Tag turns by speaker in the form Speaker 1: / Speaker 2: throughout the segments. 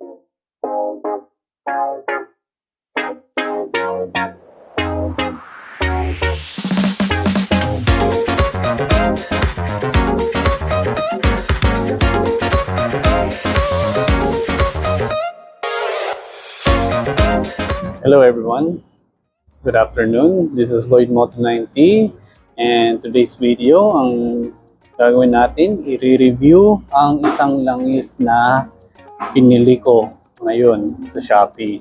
Speaker 1: Hello everyone, good afternoon. This is Lloyd Moto 90 and today's video, ang gagawin natin, i-review ang isang langis na pinili ko ngayon sa Shopee.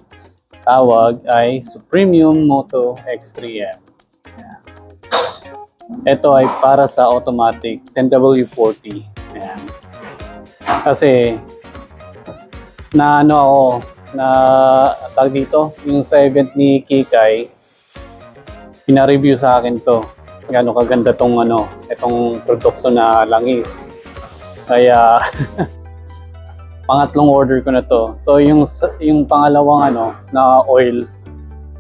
Speaker 1: Tawag ay Supremium Moto X3M. Ayan. Ito ay para sa automatic 10W40. Ayan. Kasi na tag dito, yung sa event ni Kikay, pina-review sa akin to. Gano'ng kaganda tong itong produkto na langis. Kaya pangatlong order ko na to. So yung pangalawang na oil,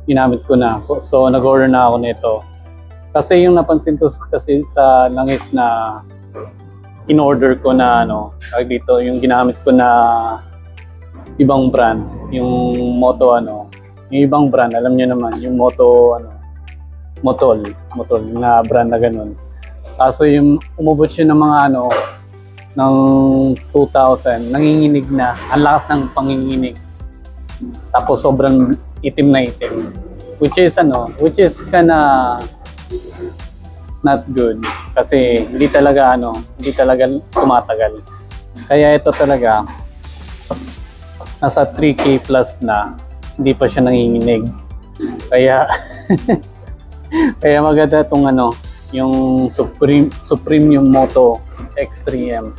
Speaker 1: ginamit ko na. So nag-order na ako nito. Kasi yung napansin ko kasi sa langis na in-order ko na tag dito, yung ginamit ko na ibang brand, yung Moto yung ibang brand, alam niyo naman, yung Moto Motol na brand na ganun. Kaso yung umubot siya ng mga ng 2,000, nanginginig na, ang lakas ng panginginig. Tapos sobrang itim na itim. Which is kinda not good kasi hindi talaga tumatagal. Kaya ito talaga nasa 3K plus na, hindi pa siya nanginginig. Kaya kaya maganda itong yung Supremium Moto X3M.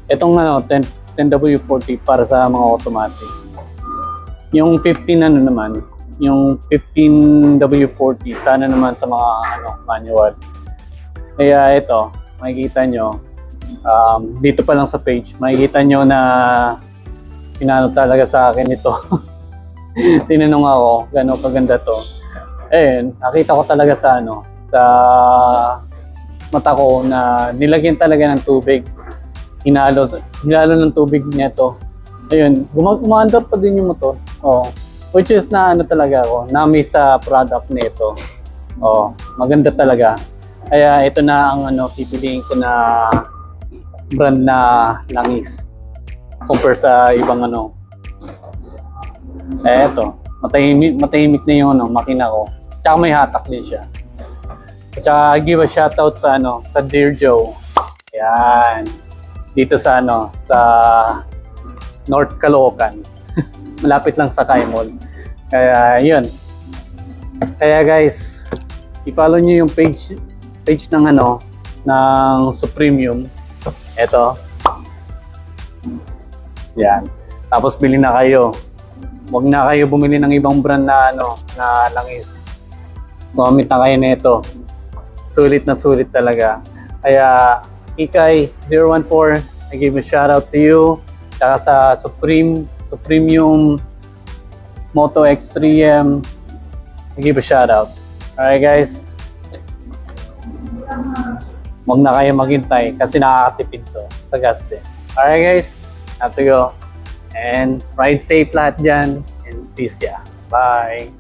Speaker 1: Itong 10W40 para sa mga automatic. Yung 15 naman, yung 15W40 sana naman sa mga manual. Kaya ito, makikita nyo, dito pa lang sa page, makikita nyo na pinano talaga sa akin ito. Tinanong ako, gano'ng kaganda to. Ayun, nakita ko talaga sa sa mata ko na nilagyan talaga ng tubig. Hinalo ng tubig nito. Ayun, gumaganda pa din yung motor. Oh, which is na talaga ako, na-miss sa product nito. Oh, maganda talaga. Kaya ito na ang pipiliin ko na brand na langis compare sa ibang eto, matahimik na yung makina ko. Tsaka may hatak din siya. Tsaka give a shoutout sa sa Dear Joe. Yan. Dito sa sa North Caloocan. Malapit lang sa Kaimol. Kaya yun. Kaya guys, i-follow niyo yung page ng ng Supremium. Eto. Yan. Tapos bili na kayo. Huwag na kayo bumili ng ibang brand na na langis. Gumamit na kayo nito. Sulit na sulit talaga. Kaya Kikay 014, I give a shout out to you. Tsaka sa Supremium Moto X3M, I give a shout out. Alright guys. Huwag na kayo maghintay kasi nakakatipid to sa gas din. Alright guys. Have to go. And ride safe lahat dyan. And peace ya. Bye.